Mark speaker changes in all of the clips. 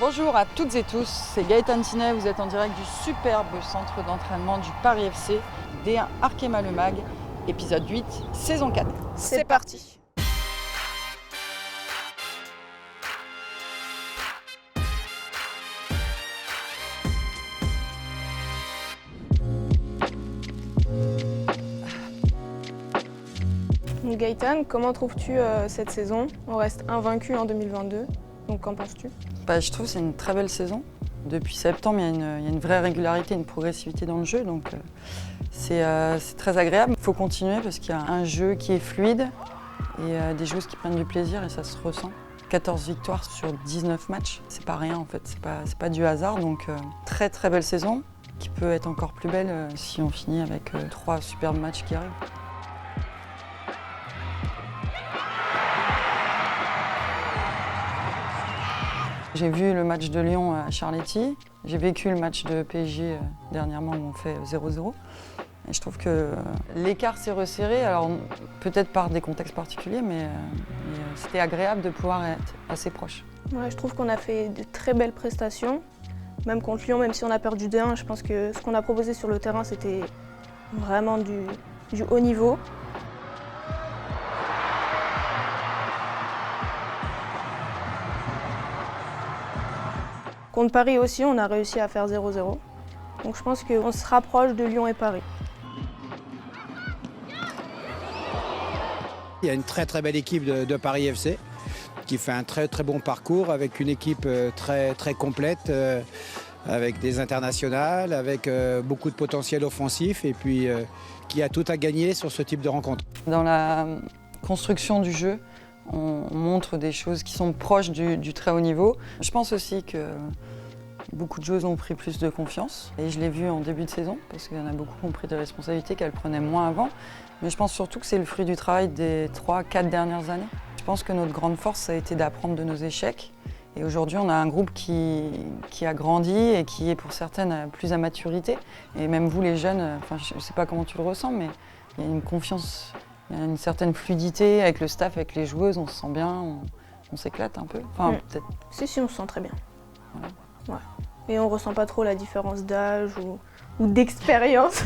Speaker 1: Bonjour à toutes et tous, c'est Gaëtan Tinet, vous êtes en direct du superbe centre d'entraînement du Paris FC, D1 Arkema Le Mag, épisode 8, saison 4.
Speaker 2: C'est parti. Gaëtan, comment trouves-tu cette saison? On reste invaincu en 2022, donc qu'en penses-tu?
Speaker 1: Je trouve que c'est une très belle saison. Depuis septembre, il y a une vraie régularité, une progressivité dans le jeu, donc c'est très agréable. Il faut continuer parce qu'il y a un jeu qui est fluide et des joueuses qui prennent du plaisir et ça se ressent. 14 victoires sur 19 matchs, c'est pas rien en fait, c'est pas du hasard, donc très très belle saison qui peut être encore plus belle si on finit avec 3 superbes matchs qui arrivent. J'ai vu le match de Lyon à Charletti, j'ai vécu le match de PSG dernièrement où on fait 0-0. Et je trouve que l'écart s'est resserré, alors peut-être par des contextes particuliers, mais c'était agréable de pouvoir être assez proche.
Speaker 2: Ouais, je trouve qu'on a fait de très belles prestations, même contre Lyon, même si on a perdu 2-1, je pense que ce qu'on a proposé sur le terrain, c'était vraiment du haut niveau. Contre Paris aussi, on a réussi à faire 0-0. Donc je pense qu'on se rapproche de Lyon et Paris.
Speaker 3: Il y a une très très belle équipe de Paris FC qui fait un très très bon parcours avec une équipe très très complète, avec des internationales, avec beaucoup de potentiel offensif et puis qui a tout à gagner sur ce type de rencontre.
Speaker 1: Dans la construction du jeu, on montre des choses qui sont proches du très haut niveau. Je pense aussi que beaucoup de joueuses ont pris plus de confiance et je l'ai vu en début de saison parce qu'il y en a beaucoup qui ont pris des responsabilités qu'elles prenaient moins avant. Mais je pense surtout que c'est le fruit du travail des 3-4 dernières années. Je pense que notre grande force, ça a été d'apprendre de nos échecs. Et aujourd'hui, on a un groupe qui a grandi et qui est pour certaines plus à maturité. Et même vous, les jeunes, je ne sais pas comment tu le ressens, mais il y a une confiance, il y a une certaine fluidité avec le staff, avec les joueuses, on se sent bien, on s'éclate un peu. Peut-être.
Speaker 2: Si, on se sent très bien.
Speaker 1: Voilà.
Speaker 2: Ouais. Et on ne ressent pas trop la différence d'âge ou d'expérience.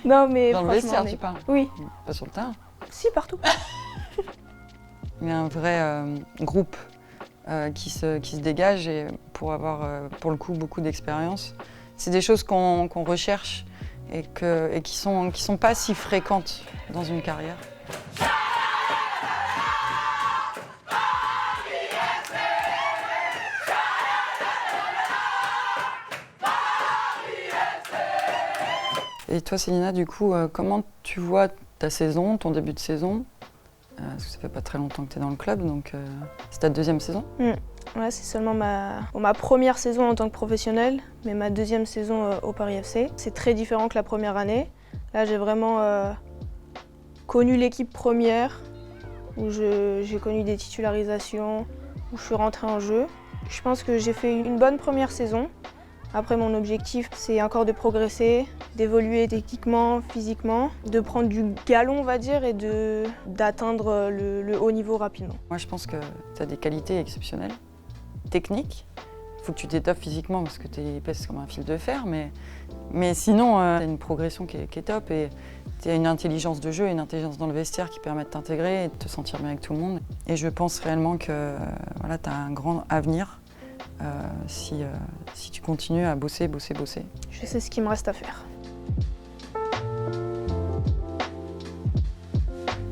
Speaker 2: Non, mais
Speaker 1: dans le vestiaire, tu parles?
Speaker 2: Oui.
Speaker 1: Pas sur le terrain?
Speaker 2: Si, partout.
Speaker 1: Il y a un vrai groupe qui se dégage et pour avoir, pour le coup, beaucoup d'expérience. C'est des choses qu'on recherche et qui sont pas si fréquentes dans une carrière. Et toi, Célina, du coup, comment tu vois ta saison, ton début de saison? Parce que ça fait pas très longtemps que tu es dans le club, donc c'est ta deuxième saison?
Speaker 2: Ouais, c'est seulement ma première saison en tant que professionnelle, mais ma deuxième saison au Paris FC. C'est très différent que la première année. Là, j'ai vraiment connu l'équipe première, où j'ai connu des titularisations, où je suis rentrée en jeu. Je pense que j'ai fait une bonne première saison. Après, mon objectif, c'est encore de progresser, d'évoluer techniquement, physiquement, de prendre du galon, on va dire, et d'atteindre le haut niveau rapidement.
Speaker 1: Moi, je pense que tu as des qualités exceptionnelles, techniques. Il faut que tu t'étoffes physiquement parce que tu es épaisse comme un fil de fer, mais sinon, tu as une progression qui est top et tu as une intelligence de jeu, une intelligence dans le vestiaire qui permet de t'intégrer et de te sentir bien avec tout le monde. Et je pense réellement que voilà, tu as un grand avenir. Si tu continues à bosser.
Speaker 2: Je sais ce qu'il me reste à faire.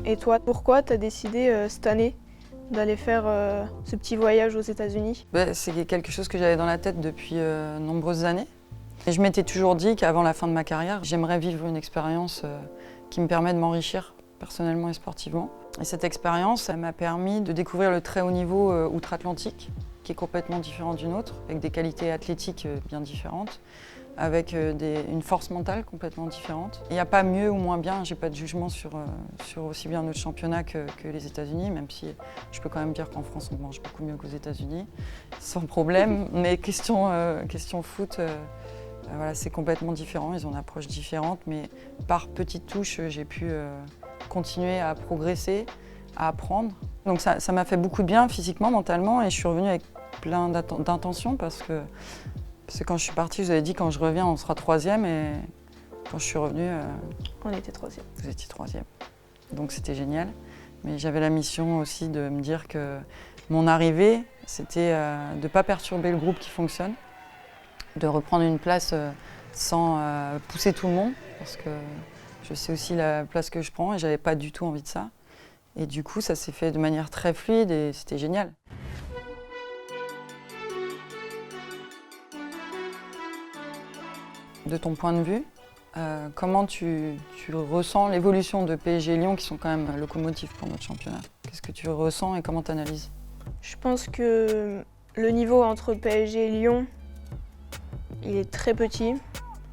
Speaker 2: Et toi, pourquoi tu as décidé cette année d'aller faire ce petit voyage aux États-Unis?
Speaker 1: C'est quelque chose que j'avais dans la tête depuis nombreuses années. Et je m'étais toujours dit qu'avant la fin de ma carrière, j'aimerais vivre une expérience qui me permet de m'enrichir personnellement et sportivement. Et cette expérience, elle m'a permis de découvrir le très haut niveau outre-Atlantique, qui est complètement différent d'une autre, avec des qualités athlétiques bien différentes, avec une force mentale complètement différente. Il n'y a pas mieux ou moins bien, j'ai pas de jugement sur aussi bien notre championnat que les États-Unis, même si je peux quand même dire qu'en France on mange beaucoup mieux qu'aux États-Unis, sans problème. Mais question foot, voilà, c'est complètement différent, ils ont une approche différente, mais par petites touches, j'ai pu continuer à progresser, à apprendre. Donc ça m'a fait beaucoup de bien physiquement, mentalement, et je suis revenue avec plein d'intentions parce que quand je suis partie, je vous avais dit quand je reviens, on sera 3e et quand je suis revenue,
Speaker 2: On était 3e.
Speaker 1: vous étiez 3e. Donc c'était génial. Mais j'avais la mission aussi de me dire que mon arrivée, c'était de ne pas perturber le groupe qui fonctionne, de reprendre une place sans pousser tout le monde, parce que je sais aussi la place que je prends et je n'avais pas du tout envie de ça. Et du coup, ça s'est fait de manière très fluide et c'était génial. De ton point de vue, comment tu ressens l'évolution de PSG et Lyon, qui sont quand même locomotives pour notre championnat? Qu'est-ce que tu ressens et comment tu analyses?
Speaker 2: Je pense que le niveau entre PSG et Lyon, il est très petit.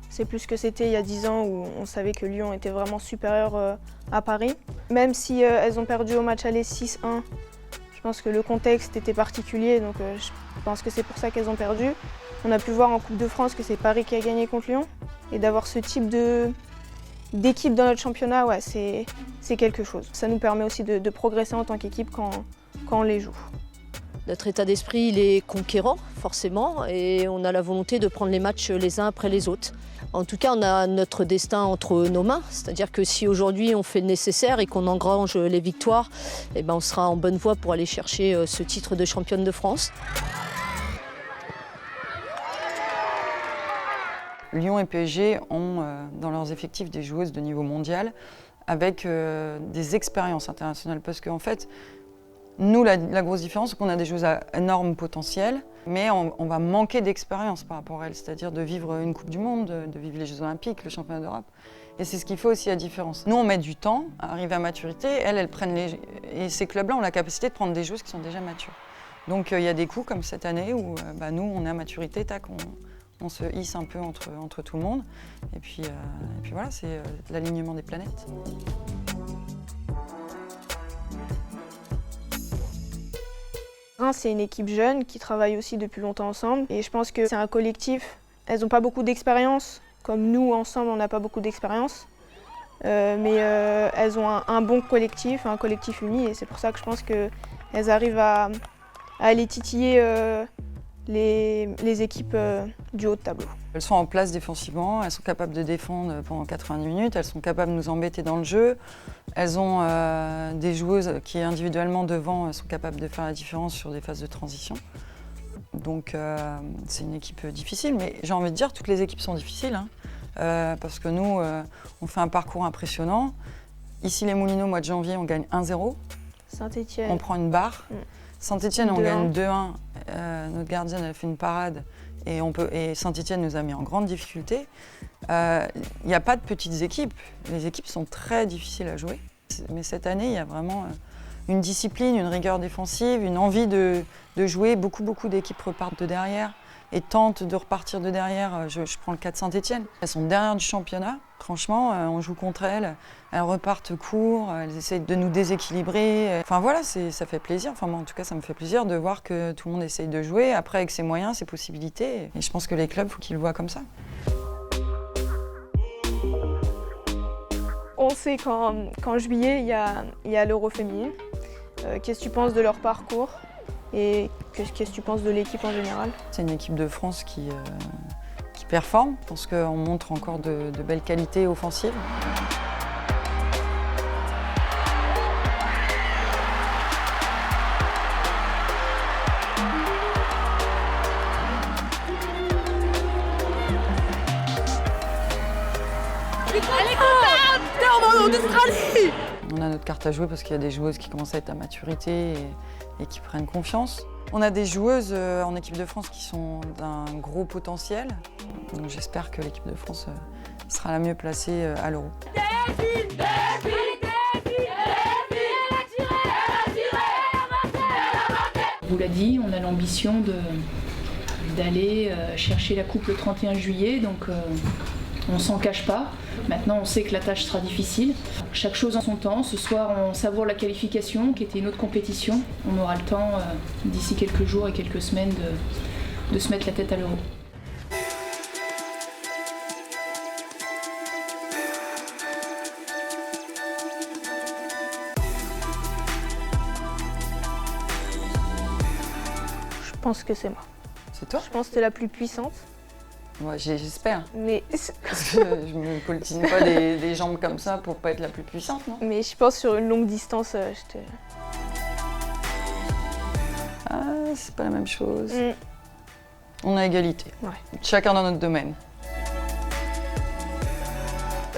Speaker 2: C'est plus que c'était il y a 10 ans où on savait que Lyon était vraiment supérieur à Paris. Même si elles ont perdu au match aller 6-1, je pense que le contexte était particulier, donc je pense que c'est pour ça qu'elles ont perdu. On a pu voir en Coupe de France que c'est Paris qui a gagné contre Lyon. Et d'avoir ce type d'équipe dans notre championnat, ouais, c'est quelque chose. Ça nous permet aussi de progresser en tant qu'équipe quand on les joue.
Speaker 4: Notre état d'esprit, il est conquérant, forcément, et on a la volonté de prendre les matchs les uns après les autres. En tout cas, on a notre destin entre nos mains, c'est-à-dire que si aujourd'hui on fait le nécessaire et qu'on engrange les victoires, eh ben on sera en bonne voie pour aller chercher ce titre de championne de France.
Speaker 1: Lyon et PSG ont dans leurs effectifs des joueuses de niveau mondial avec des expériences internationales. Parce qu'en fait, nous, la grosse différence, c'est qu'on a des joueuses à énorme potentiel, mais on va manquer d'expérience par rapport à elles, c'est-à-dire de vivre une Coupe du Monde, de vivre les Jeux Olympiques, le Championnat d'Europe. Et c'est ce qui fait aussi la différence. Nous, on met du temps à arriver à maturité, elles prennent les... Et ces clubs-là ont la capacité de prendre des joueuses qui sont déjà matures. Donc il y a des coups comme cette année où nous, on est à maturité, tac, on se hisse un peu entre tout le monde. Et puis voilà, c'est l'alignement des planètes.
Speaker 2: Reims, c'est une équipe jeune qui travaille aussi depuis longtemps ensemble. Et je pense que c'est un collectif. Elles n'ont pas beaucoup d'expérience, comme nous, ensemble, on n'a pas beaucoup d'expérience. Mais elles ont un bon collectif, un collectif uni. Et c'est pour ça que je pense qu'elles arrivent à aller titiller les équipes du haut de tableau.
Speaker 1: Elles sont en place défensivement, elles sont capables de défendre pendant 90 minutes, elles sont capables de nous embêter dans le jeu. Elles ont des joueuses qui individuellement devant sont capables de faire la différence sur des phases de transition. Donc c'est une équipe difficile, mais j'ai envie de dire toutes les équipes sont difficiles, hein, parce que nous on fait un parcours impressionnant. Ici les Moulineaux, au mois de janvier, on gagne 1-0.
Speaker 2: Saint-Étienne.
Speaker 1: On prend une barre. Saint-Étienne, on
Speaker 2: 2-1.
Speaker 1: gagne 2-1. Notre gardienne a fait une parade et Saint-Étienne nous a mis en grande difficulté. Il n'y a pas de petites équipes. Les équipes sont très difficiles à jouer. Mais cette année, il y a vraiment une discipline, une rigueur défensive, une envie de jouer. Beaucoup d'équipes repartent de derrière et tentent de repartir de derrière. Je prends le cas de Saint-Étienne. Elles sont derrière du championnat. Franchement, on joue contre elles. Elles repartent court, elles essayent de nous déséquilibrer. Enfin voilà, ça fait plaisir. Enfin moi, en tout cas, ça me fait plaisir de voir que tout le monde essaye de jouer. Après, avec ses moyens, ses possibilités. Et je pense que les clubs, il faut qu'ils le voient comme ça.
Speaker 2: On sait qu'en juillet, il y a l'Euro féminine. Qu'est-ce que tu penses de leur parcours et qu'est-ce que tu penses de l'équipe en général?
Speaker 1: C'est une équipe de France qui performe. Je pense qu'on montre encore de belles qualités offensives. On a notre carte à jouer parce qu'il y a des joueuses qui commencent à être à maturité et qui prennent confiance. On a des joueuses en équipe de France qui sont d'un gros potentiel. Donc j'espère que l'équipe de France sera la mieux placée à l'Euro.
Speaker 5: On vous l'a dit, on a l'ambition d'aller chercher la coupe le 31 juillet, donc on s'en cache pas. Maintenant, on sait que la tâche sera difficile. Chaque chose en son temps. Ce soir, on savoure la qualification, qui était une autre compétition. On aura le temps, d'ici quelques jours et quelques semaines, de se mettre la tête à l'Euro.
Speaker 2: Je pense que c'est moi.
Speaker 1: C'est toi?
Speaker 2: Je pense que t'es la plus puissante.
Speaker 1: Ouais, j'espère.
Speaker 2: Mais,
Speaker 1: Parce que je me coltine pas des jambes comme ça pour pas être la plus puissante, non?
Speaker 2: mais je pense sur une longue distance, je te...
Speaker 1: Ah, c'est pas la même chose.
Speaker 2: Mm.
Speaker 1: On a égalité.
Speaker 2: Ouais.
Speaker 1: Chacun dans notre domaine.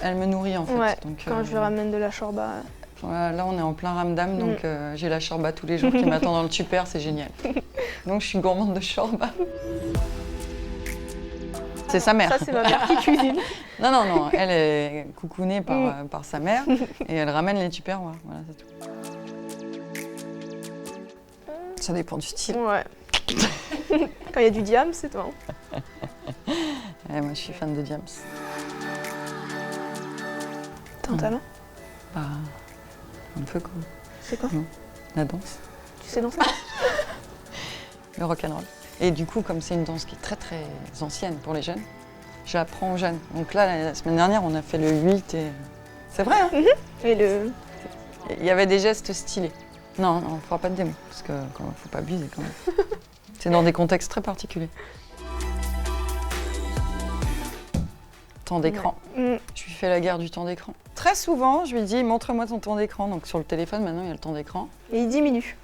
Speaker 1: Elle me nourrit en fait.
Speaker 2: Ouais,
Speaker 1: Donc,
Speaker 2: quand je lui ramène de la shorba.
Speaker 1: voilà, là, on est en plein ramdam, donc j'ai la shorba tous les jours qui m'attend dans le tupper, c'est génial. Donc je suis gourmande de shorba. C'est sa mère.
Speaker 2: Ça, c'est ma mère qui cuisine.
Speaker 1: Non, elle est coucounée par sa mère et elle ramène les tupperwares. Voilà, c'est tout. Ça dépend du style.
Speaker 2: Ouais. Quand il y a du diam, c'est toi.
Speaker 1: Ouais, moi, je suis fan de Diams.
Speaker 2: T'as un talent?
Speaker 1: Bah, un peu quoi.
Speaker 2: C'est quoi?
Speaker 1: La danse,
Speaker 2: Tu sais danser?
Speaker 1: le rock'n'roll. Et du coup, comme c'est une danse qui est très très ancienne pour les jeunes, je l'apprends aux jeunes. Donc là, la semaine dernière, on a fait le 8 et... C'est vrai, hein?
Speaker 2: Et le...
Speaker 1: Il y avait des gestes stylés. Non, on ne fera pas de démo, parce qu'il ne faut pas abuser quand même. C'est dans des contextes très particuliers. Temps d'écran.
Speaker 2: Ouais.
Speaker 1: Je lui fais la guerre du temps d'écran. Très souvent, je lui dis, montre-moi ton temps d'écran. Donc sur le téléphone, maintenant, il y a le temps d'écran.
Speaker 2: Et il diminue.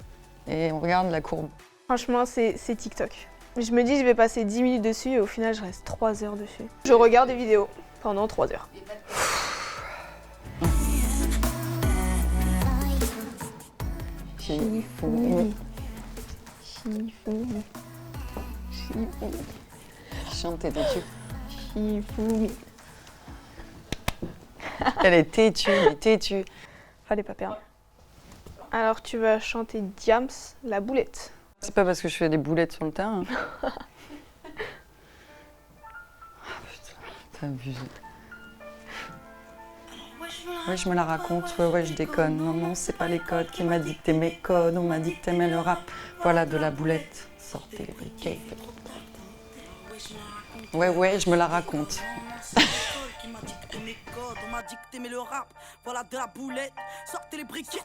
Speaker 1: Et on regarde la courbe.
Speaker 2: Franchement, c'est TikTok. Je me dis, je vais passer 10 minutes dessus et au final, je reste 3 heures dessus. Je regarde des vidéos pendant 3 heures.
Speaker 1: Shifumi.
Speaker 2: Shifumi.
Speaker 1: Chante tes têtus.
Speaker 2: Shifumi.
Speaker 1: Elle est têtue, elle est têtue.
Speaker 2: Fallait pas perdre. Alors, tu vas chanter Diams, la boulette.
Speaker 1: C'est pas parce que je fais des boulettes sur le terrain. Ah putain, t'as abusé. Ouais, je me la raconte, ouais, je déconne. Non, c'est pas les codes qui m'a dicté mes codes. On m'a dit que t'aimais le rap. Voilà de la boulette. Sortez les briquets. Ouais, je me la raconte.
Speaker 6: On m'a dit que t'aimais le rap, voilà de la boulette, sortez les briquets.